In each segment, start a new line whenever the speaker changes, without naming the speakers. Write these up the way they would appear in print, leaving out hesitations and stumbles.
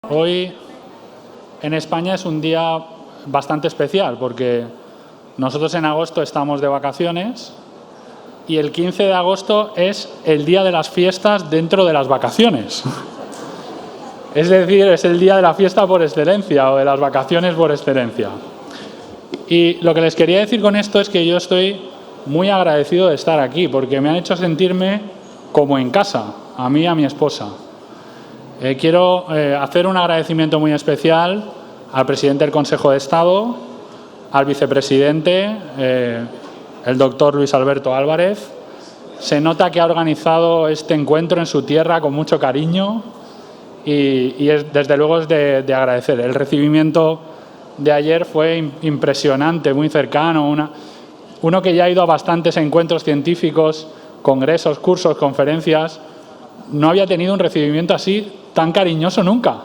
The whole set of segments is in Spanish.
Hoy en España es un día bastante especial porque nosotros en agosto estamos de vacaciones y el 15 de agosto es el día de las fiestas dentro de las vacaciones. Es decir, es el día de la fiesta por excelencia o de las vacaciones por excelencia. Y lo que les quería decir con esto es que yo estoy muy agradecido de estar aquí porque me han hecho sentirme como en casa, a mí y a mi esposa. Quiero hacer un agradecimiento muy especial al presidente del Consejo de Estado, al vicepresidente, el doctor Luis Alberto Álvarez. Se nota que ha organizado este encuentro en su tierra con mucho cariño y desde luego es de agradecer. El recibimiento de ayer fue impresionante, muy cercano. Uno que ya ha ido a bastantes encuentros científicos, congresos, cursos, conferencias, no había tenido un recibimiento así tan cariñoso nunca,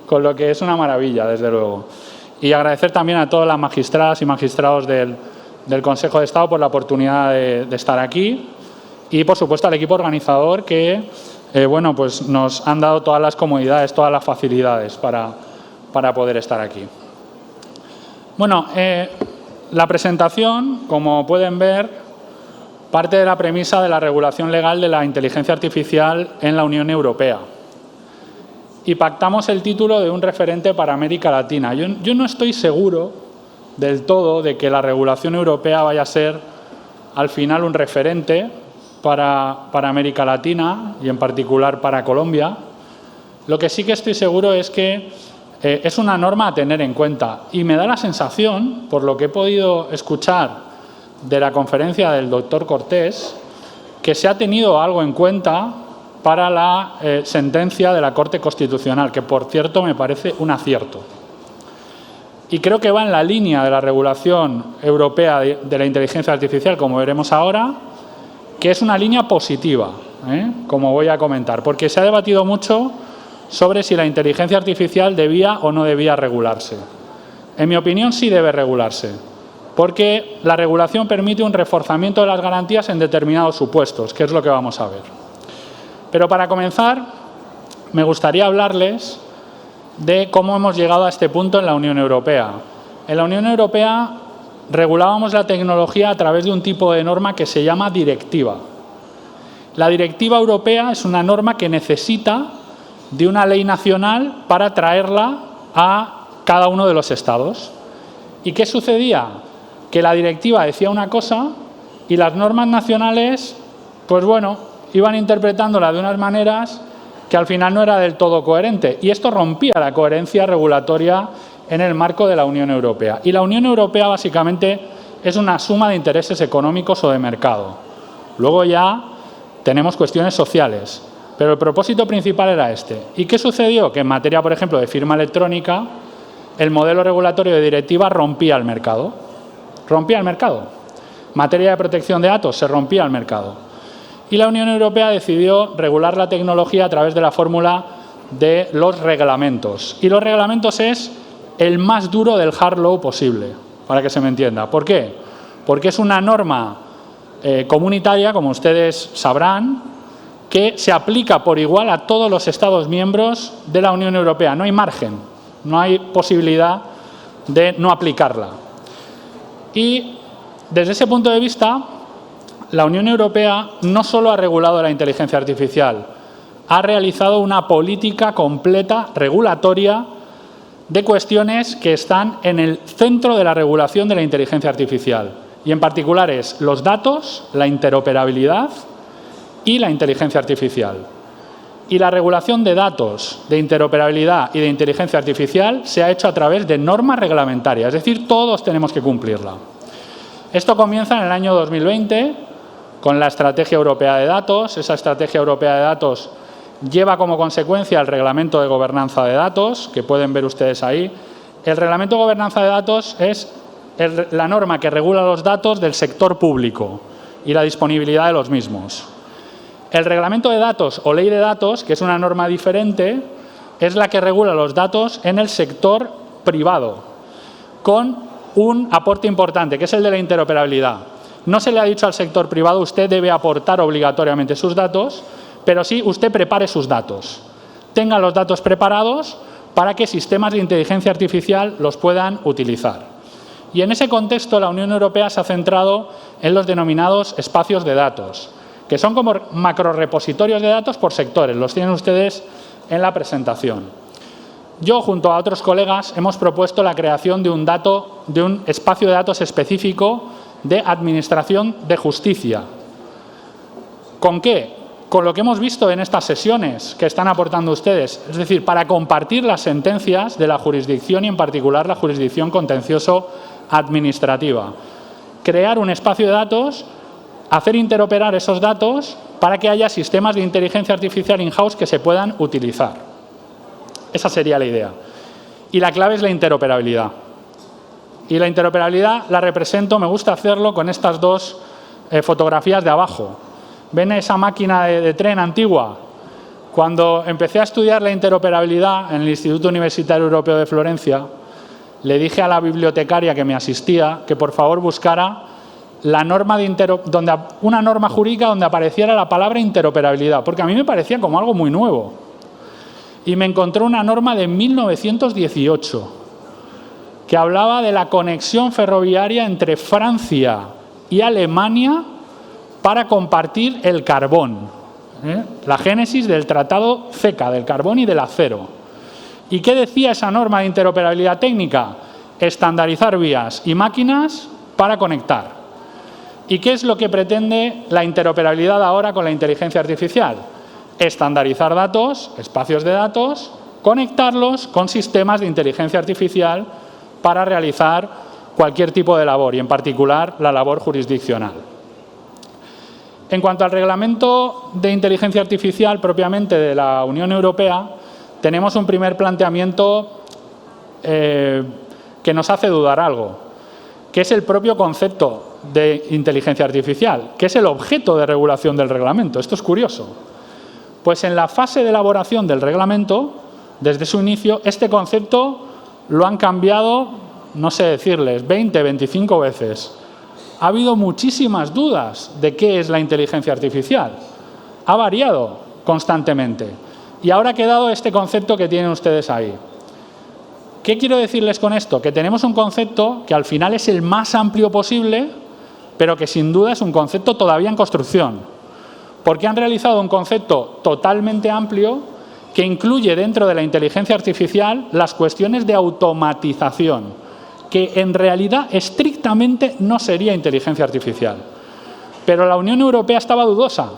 con lo que es una maravilla, desde luego. Y agradecer también a todas las magistradas y magistrados del Consejo de Estado por la oportunidad de estar aquí y, por supuesto, al equipo organizador que pues nos han dado todas las comodidades, todas las facilidades para poder estar aquí. Bueno, la presentación, como pueden ver, parte de la premisa de la regulación legal de la inteligencia artificial en la Unión Europea. Y pactamos el título de un referente para América Latina. Yo no estoy seguro del todo de que la regulación europea vaya a ser al final un referente para América Latina y en particular para Colombia. Lo que sí que estoy seguro es que es una norma a tener en cuenta y me da la sensación, por lo que he podido escuchar de la conferencia del doctor Cortés, que se ha tenido algo en cuenta para la sentencia de la Corte Constitucional, que por cierto me parece un acierto. Y creo que va en la línea de la regulación europea de la inteligencia artificial, como veremos ahora, que es una línea positiva, como voy a comentar, porque se ha debatido mucho sobre si la inteligencia artificial debía o no debía regularse. En mi opinión, sí debe regularse, porque la regulación permite un reforzamiento de las garantías en determinados supuestos, que es lo que vamos a ver. Pero para comenzar, me gustaría hablarles de cómo hemos llegado a este punto en la Unión Europea. En la Unión Europea regulábamos la tecnología a través de un tipo de norma que se llama directiva. La directiva europea es una norma que necesita de una ley nacional para traerla a cada uno de los estados. ¿Y qué sucedía? Que la directiva decía una cosa y las normas nacionales, pues bueno, iban interpretándola de unas maneras que al final no era del todo coherente. Y esto rompía la coherencia regulatoria en el marco de la Unión Europea. Y la Unión Europea básicamente es una suma de intereses económicos o de mercado. Luego ya tenemos cuestiones sociales, pero el propósito principal era este. ¿Y qué sucedió? Que en materia, por ejemplo, de firma electrónica, el modelo regulatorio de directiva rompía el mercado. Rompía el mercado. En materia de protección de datos se rompía el mercado. Y la Unión Europea decidió regular la tecnología a través de la fórmula de los reglamentos. Y los reglamentos es el más duro del hard law posible, para que se me entienda. ¿Por qué? Porque es una norma comunitaria, como ustedes sabrán, que se aplica por igual a todos los Estados miembros de la Unión Europea. No hay margen, no hay posibilidad de no aplicarla. Y desde ese punto de vista, la Unión Europea no solo ha regulado la inteligencia artificial, ha realizado una política completa regulatoria de cuestiones que están en el centro de la regulación de la inteligencia artificial. Y en particular es los datos, la interoperabilidad y la inteligencia artificial. Y la regulación de datos, de interoperabilidad y de inteligencia artificial se ha hecho a través de normas reglamentarias, es decir, todos tenemos que cumplirla. Esto comienza en el año 2020 con la Estrategia Europea de Datos. Esa Estrategia Europea de Datos lleva como consecuencia el Reglamento de Gobernanza de Datos, que pueden ver ustedes ahí. El Reglamento de Gobernanza de Datos es la norma que regula los datos del sector público y la disponibilidad de los mismos. El Reglamento de Datos o Ley de Datos, que es una norma diferente, es la que regula los datos en el sector privado, con un aporte importante, que es el de la interoperabilidad. No se le ha dicho al sector privado, usted debe aportar obligatoriamente sus datos, pero sí usted prepare sus datos. Tenga los datos preparados para que sistemas de inteligencia artificial los puedan utilizar. Y en ese contexto la Unión Europea se ha centrado en los denominados espacios de datos, que son como macrorepositorios de datos por sectores. Los tienen ustedes en la presentación. Yo, junto a otros colegas, hemos propuesto la creación de un espacio de datos específico de administración de justicia. ¿Con qué? Con lo que hemos visto en estas sesiones que están aportando ustedes, es decir, para compartir las sentencias de la jurisdicción y en particular la jurisdicción contencioso administrativa. Crear un espacio de datos, hacer interoperar esos datos para que haya sistemas de inteligencia artificial in-house que se puedan utilizar. Esa sería la idea. Y la clave es la interoperabilidad. Y la interoperabilidad la represento, me gusta hacerlo con estas dos fotografías de abajo. ¿Ven esa máquina de tren antigua? Cuando empecé a estudiar la interoperabilidad en el Instituto Universitario Europeo de Florencia, le dije a la bibliotecaria que me asistía que por favor buscara la norma una norma jurídica donde apareciera la palabra interoperabilidad, porque a mí me parecía como algo muy nuevo. Y me encontré una norma de 1918 que hablaba de la conexión ferroviaria entre Francia y Alemania para compartir el carbón. La génesis del Tratado CECA, del carbón y del acero. ¿Y qué decía esa norma de interoperabilidad técnica? Estandarizar vías y máquinas para conectar. ¿Y qué es lo que pretende la interoperabilidad ahora con la inteligencia artificial? Estandarizar datos, espacios de datos, conectarlos con sistemas de inteligencia artificial para realizar cualquier tipo de labor y, en particular, la labor jurisdiccional. En cuanto al reglamento de inteligencia artificial propiamente de la Unión Europea, tenemos un primer planteamiento que nos hace dudar algo, que es el propio concepto de inteligencia artificial, que es el objeto de regulación del reglamento. Esto es curioso. Pues en la fase de elaboración del reglamento, desde su inicio, este concepto lo han cambiado, no sé decirles, 20, 25 veces. Ha habido muchísimas dudas de qué es la inteligencia artificial. Ha variado constantemente. Y ahora ha quedado este concepto que tienen ustedes ahí. ¿Qué quiero decirles con esto? Que tenemos un concepto que al final es el más amplio posible, pero que sin duda es un concepto todavía en construcción. Porque han realizado un concepto totalmente amplio que incluye dentro de la inteligencia artificial las cuestiones de automatización, que en realidad estrictamente no sería inteligencia artificial. Pero la Unión Europea estaba dudosa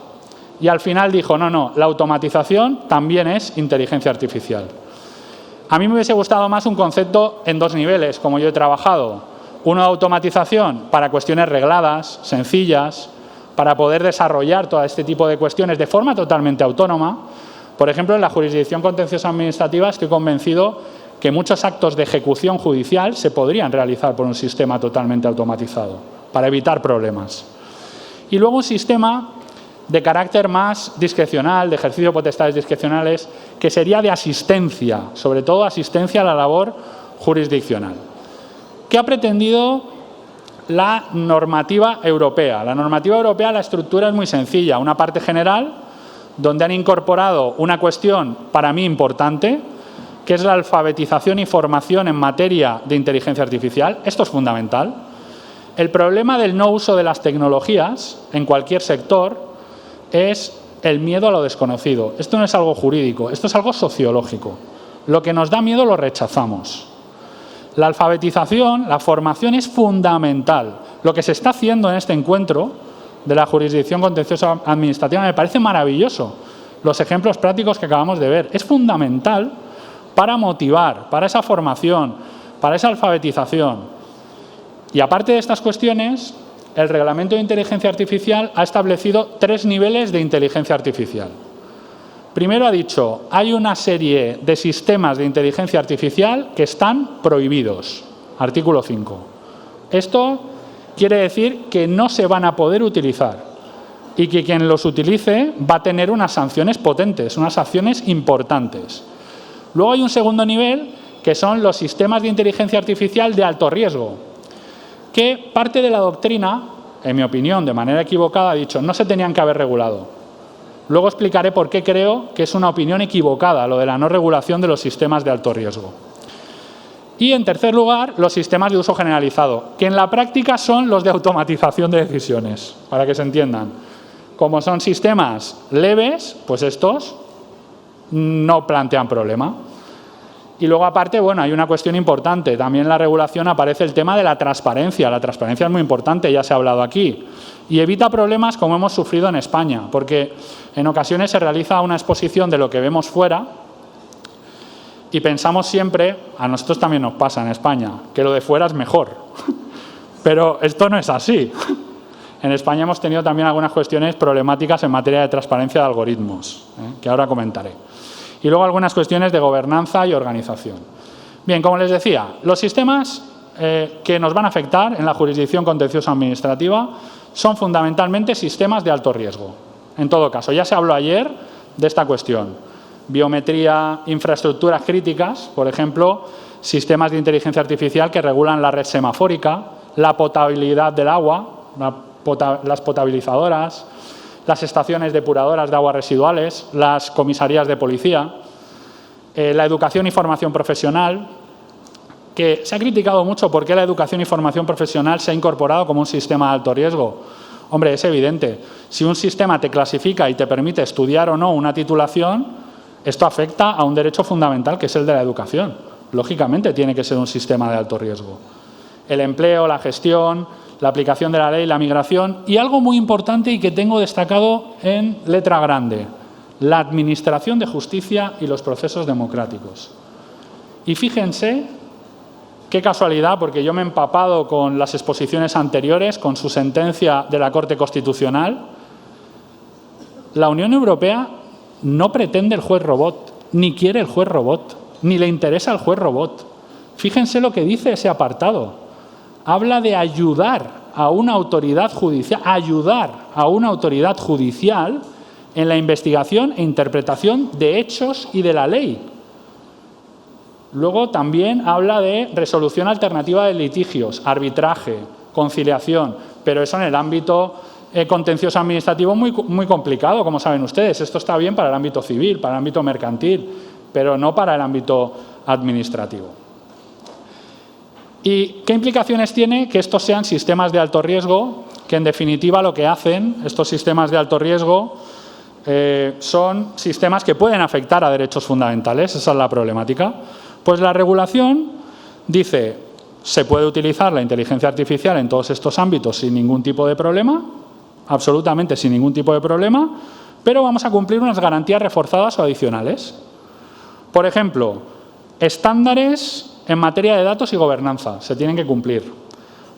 y al final dijo, no, la automatización también es inteligencia artificial. A mí me hubiese gustado más un concepto en dos niveles, como yo he trabajado. Uno de automatización para cuestiones regladas, sencillas, para poder desarrollar todo este tipo de cuestiones de forma totalmente autónoma. Por ejemplo, en la jurisdicción contenciosa administrativa estoy convencido que muchos actos de ejecución judicial se podrían realizar por un sistema totalmente automatizado, para evitar problemas. Y luego un sistema de carácter más discrecional, de ejercicio de potestades discrecionales, que sería de asistencia, sobre todo asistencia a la labor jurisdiccional. ¿Qué ha pretendido la normativa europea? La normativa europea, la estructura es muy sencilla, una parte general, donde han incorporado una cuestión para mí importante, que es la alfabetización y formación en materia de inteligencia artificial. Esto es fundamental. El problema del no uso de las tecnologías en cualquier sector es el miedo a lo desconocido. Esto no es algo jurídico, esto es algo sociológico. Lo que nos da miedo lo rechazamos. La alfabetización, la formación es fundamental. Lo que se está haciendo en este encuentro de la jurisdicción contenciosa administrativa me parece maravilloso. Los ejemplos prácticos que acabamos de ver. Es fundamental para motivar, para esa formación, para esa alfabetización. Y aparte de estas cuestiones, el Reglamento de Inteligencia Artificial ha establecido 3 niveles de inteligencia artificial. Primero ha dicho, hay una serie de sistemas de inteligencia artificial que están prohibidos. Artículo 5. Esto quiere decir que no se van a poder utilizar y que quien los utilice va a tener unas sanciones potentes, unas sanciones importantes. Luego hay un segundo nivel, que son los sistemas de inteligencia artificial de alto riesgo, que parte de la doctrina, en mi opinión, de manera equivocada, ha dicho no se tenían que haber regulado. Luego explicaré por qué creo que es una opinión equivocada lo de la no regulación de los sistemas de alto riesgo. Y, en tercer lugar, los sistemas de uso generalizado, que en la práctica son los de automatización de decisiones, para que se entiendan. Como son sistemas leves, pues estos no plantean problema. Y luego, aparte, bueno, hay una cuestión importante. También en la regulación aparece el tema de la transparencia. La transparencia es muy importante, ya se ha hablado aquí. Y evita problemas como hemos sufrido en España, porque en ocasiones se realiza una exposición de lo que vemos fuera y pensamos siempre, a nosotros también nos pasa en España, que lo de fuera es mejor. Pero esto no es así. En España hemos tenido también algunas cuestiones problemáticas en materia de transparencia de algoritmos, que ahora comentaré. Y luego algunas cuestiones de gobernanza y organización. Bien, como les decía, los sistemas que nos van a afectar en la jurisdicción contenciosa administrativa son fundamentalmente sistemas de alto riesgo. En todo caso, ya se habló ayer de esta cuestión. Biometría, infraestructuras críticas, por ejemplo, sistemas de inteligencia artificial que regulan la red semafórica, la potabilidad del agua, las potabilizadoras, las estaciones depuradoras de aguas residuales, las comisarías de policía, la educación y formación profesional, que se ha criticado mucho por qué la educación y formación profesional se ha incorporado como un sistema de alto riesgo. Hombre, es evidente. Si un sistema te clasifica y te permite estudiar o no una titulación, esto afecta a un derecho fundamental que es el de la educación. Lógicamente tiene que ser un sistema de alto riesgo. El empleo, la gestión, la aplicación de la ley, la migración y algo muy importante y que tengo destacado en letra grande, la administración de justicia y los procesos democráticos. Y fíjense qué casualidad, porque yo me he empapado con las exposiciones anteriores, con su sentencia de la Corte Constitucional. La Unión Europea no pretende el juez robot, ni quiere el juez robot, ni le interesa el juez robot. Fíjense lo que dice ese apartado. Habla de ayudar a una autoridad judicial, en la investigación e interpretación de hechos y de la ley. Luego también habla de resolución alternativa de litigios, arbitraje, conciliación, pero eso en el ámbito contencioso administrativo muy complicado, como saben ustedes. Esto está bien para el ámbito civil, para el ámbito mercantil, pero no para el ámbito administrativo. ¿Y qué implicaciones tiene que estos sean sistemas de alto riesgo? Que en definitiva lo que hacen estos sistemas de alto riesgo son sistemas que pueden afectar a derechos fundamentales. Esa es la problemática. Pues la regulación dice, se puede utilizar la inteligencia artificial en todos estos ámbitos sin ningún tipo de problema, absolutamente sin ningún tipo de problema, pero vamos a cumplir unas garantías reforzadas o adicionales. Por ejemplo, estándares en materia de datos y gobernanza se tienen que cumplir.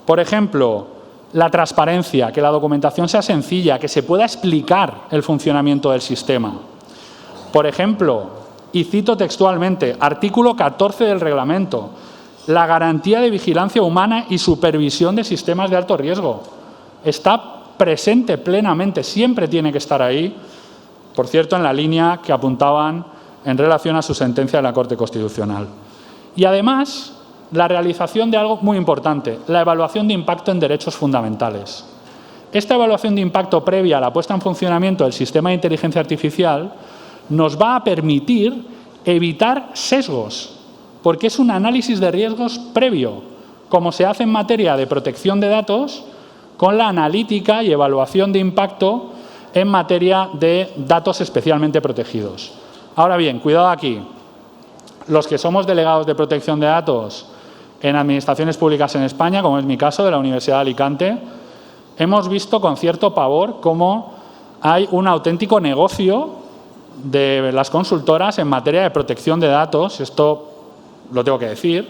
Por ejemplo, la transparencia, que la documentación sea sencilla, que se pueda explicar el funcionamiento del sistema. Por ejemplo, y cito textualmente, artículo 14 del reglamento, la garantía de vigilancia humana y supervisión de sistemas de alto riesgo. Está presente plenamente, siempre tiene que estar ahí, por cierto, en la línea que apuntaban en relación a su sentencia de la Corte Constitucional. Y además, la realización de algo muy importante, la evaluación de impacto en derechos fundamentales. Esta evaluación de impacto previa a la puesta en funcionamiento del sistema de inteligencia artificial nos va a permitir evitar sesgos, porque es un análisis de riesgos previo, como se hace en materia de protección de datos, con la analítica y evaluación de impacto en materia de datos especialmente protegidos. Ahora bien, cuidado aquí. Los que somos delegados de protección de datos en administraciones públicas en España, como es mi caso, de la Universidad de Alicante, hemos visto con cierto pavor cómo hay un auténtico negocio de las consultoras en materia de protección de datos, esto lo tengo que decir,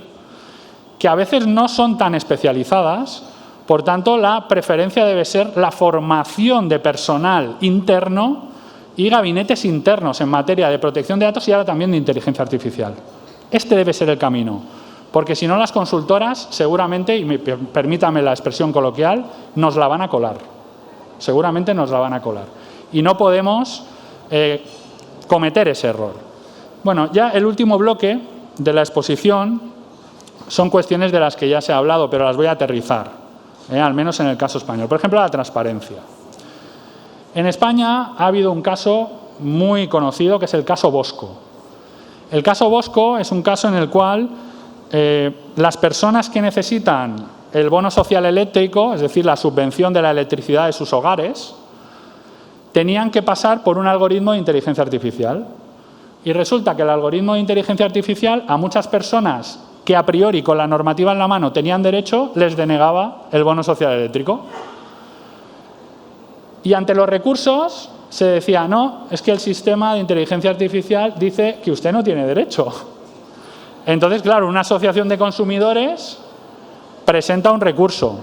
que a veces no son tan especializadas, por tanto, la preferencia debe ser la formación de personal interno y gabinetes internos en materia de protección de datos y ahora también de inteligencia artificial. Este debe ser el camino, porque si no las consultoras seguramente, y permítame la expresión coloquial, nos la van a colar. Seguramente nos la van a colar. Y no podemos cometer ese error. Bueno, ya el último bloque de la exposición son cuestiones de las que ya se ha hablado, pero las voy a aterrizar, al menos en el caso español. Por ejemplo, la transparencia. En España ha habido un caso muy conocido, que es el caso Bosco. El caso Bosco es un caso en el cual las personas que necesitan el bono social eléctrico, es decir, la subvención de la electricidad de sus hogares, tenían que pasar por un algoritmo de inteligencia artificial. Y resulta que el algoritmo de inteligencia artificial a muchas personas que a priori con la normativa en la mano tenían derecho, les denegaba el bono social eléctrico. Y ante los recursos se decía, no, es que el sistema de inteligencia artificial dice que usted no tiene derecho. Entonces, claro, una asociación de consumidores presenta un recurso.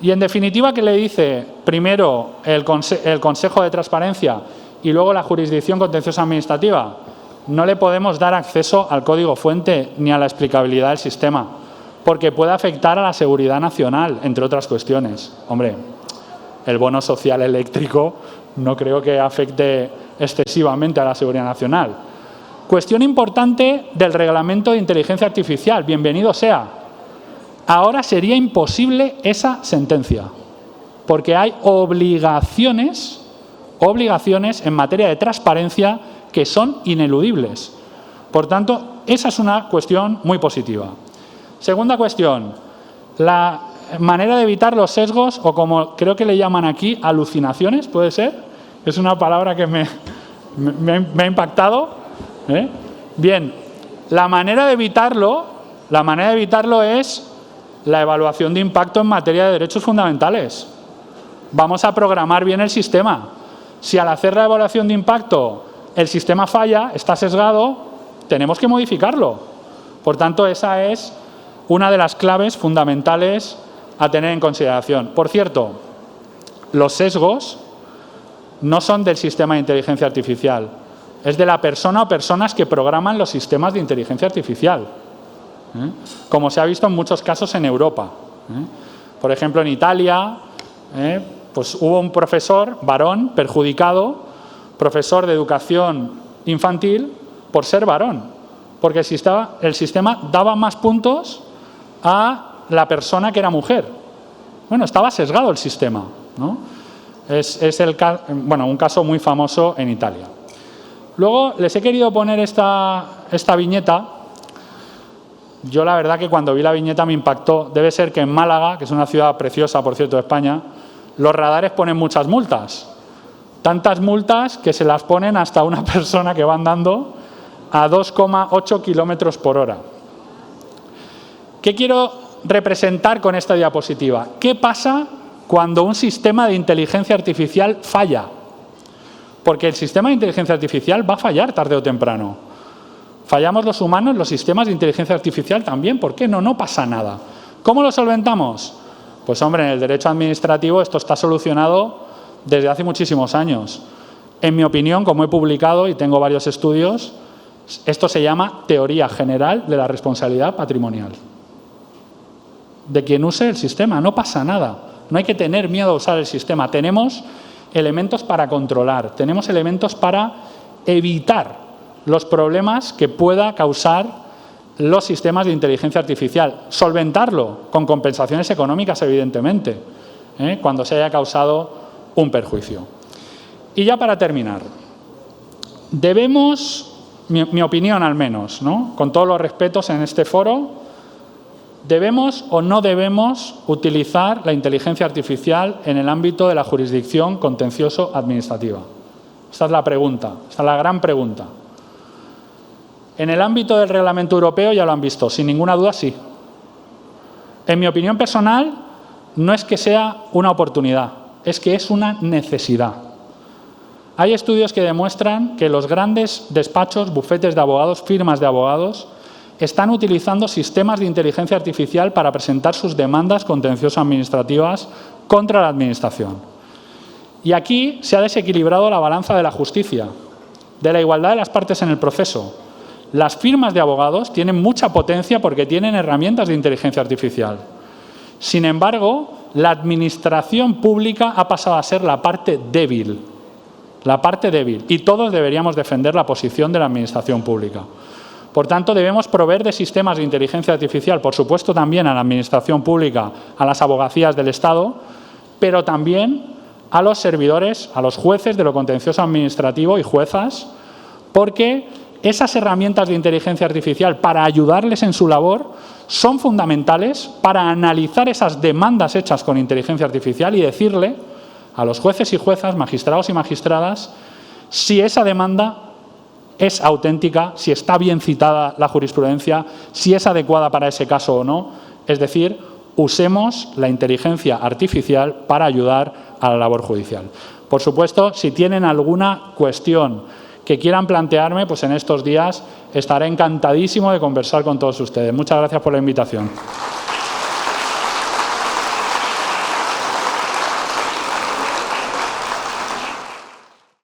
Y en definitiva, ¿qué le dice? Primero el Consejo de Transparencia y luego la Jurisdicción Contenciosa Administrativa. No le podemos dar acceso al código fuente ni a la explicabilidad del sistema, porque puede afectar a la seguridad nacional, entre otras cuestiones. Hombre, el bono social eléctrico no creo que afecte excesivamente a la seguridad nacional. Cuestión importante del reglamento de inteligencia artificial. Bienvenido sea. Ahora sería imposible esa sentencia, porque hay obligaciones en materia de transparencia que son ineludibles. Por tanto, esa es una cuestión muy positiva. Segunda cuestión, la manera de evitar los sesgos, o como creo que le llaman aquí, alucinaciones, ¿puede ser? Es una palabra que me ha impactado. Bien, la manera de evitarlo es la evaluación de impacto en materia de derechos fundamentales. Vamos a programar bien el sistema. Si al hacer la evaluación de impacto el sistema falla, está sesgado, tenemos que modificarlo. Por tanto, esa es una de las claves fundamentales a tener en consideración. Por cierto, los sesgos no son del sistema de inteligencia artificial, es de la persona o personas que programan los sistemas de inteligencia artificial, como se ha visto en muchos casos en Europa. Por ejemplo, en Italia, pues hubo un profesor varón perjudicado, profesor de educación infantil, por ser varón, porque el sistema daba más puntos a la persona que era mujer. Bueno, estaba sesgado el sistema, ¿no? Es un caso muy famoso en Italia. Luego les he querido poner esta viñeta. Yo la verdad que cuando vi la viñeta me impactó. Debe ser que en Málaga, que es una ciudad preciosa, por cierto, de España, los radares ponen muchas multas. Tantas multas que se las ponen hasta a una persona que va andando a 2,8 kilómetros por hora. ¿Qué quiero representar con esta diapositiva? ¿Qué pasa cuando un sistema de inteligencia artificial falla? Porque el sistema de inteligencia artificial va a fallar tarde o temprano. Fallamos los humanos, los sistemas de inteligencia artificial también. ¿Por qué no? No pasa nada. ¿Cómo lo solventamos? Pues hombre, en el derecho administrativo esto está solucionado desde hace muchísimos años. En mi opinión, como he publicado y tengo varios estudios, esto se llama teoría general de la responsabilidad patrimonial. De quien use el sistema, no pasa nada. No hay que tener miedo a usar el sistema. Tenemos elementos para controlar, tenemos elementos para evitar los problemas que pueda causar los sistemas de inteligencia artificial. Solventarlo con compensaciones económicas, evidentemente, cuando se haya causado un perjuicio. Y ya para terminar, debemos, mi opinión al menos, ¿no?, con todos los respetos en este foro, ¿debemos o no debemos utilizar la inteligencia artificial en el ámbito de la jurisdicción contencioso-administrativa? Esta es la pregunta, esta es la gran pregunta. En el ámbito del reglamento europeo ya lo han visto, sin ninguna duda sí. En mi opinión personal, no es que sea una oportunidad, es que es una necesidad. Hay estudios que demuestran que los grandes despachos, bufetes de abogados, firmas de abogados, están utilizando sistemas de inteligencia artificial para presentar sus demandas contencioso-administrativas contra la Administración. Y aquí se ha desequilibrado la balanza de la justicia, de la igualdad de las partes en el proceso. Las firmas de abogados tienen mucha potencia porque tienen herramientas de inteligencia artificial. Sin embargo, la administración pública ha pasado a ser la parte débil, y todos deberíamos defender la posición de la administración pública. Por tanto, debemos proveer de sistemas de inteligencia artificial, por supuesto también a la administración pública, a las abogacías del Estado, pero también a los servidores, a los jueces de lo contencioso administrativo y juezas, porque esas herramientas de inteligencia artificial para ayudarles en su labor son fundamentales para analizar esas demandas hechas con inteligencia artificial y decirle a los jueces y juezas, magistrados y magistradas, si esa demanda es auténtica, si está bien citada la jurisprudencia, si es adecuada para ese caso o no. Es decir, usemos la inteligencia artificial para ayudar a la labor judicial. Por supuesto, si tienen alguna cuestión que quieran plantearme, pues en estos días estaré encantadísimo de conversar con todos ustedes. Muchas gracias por la invitación.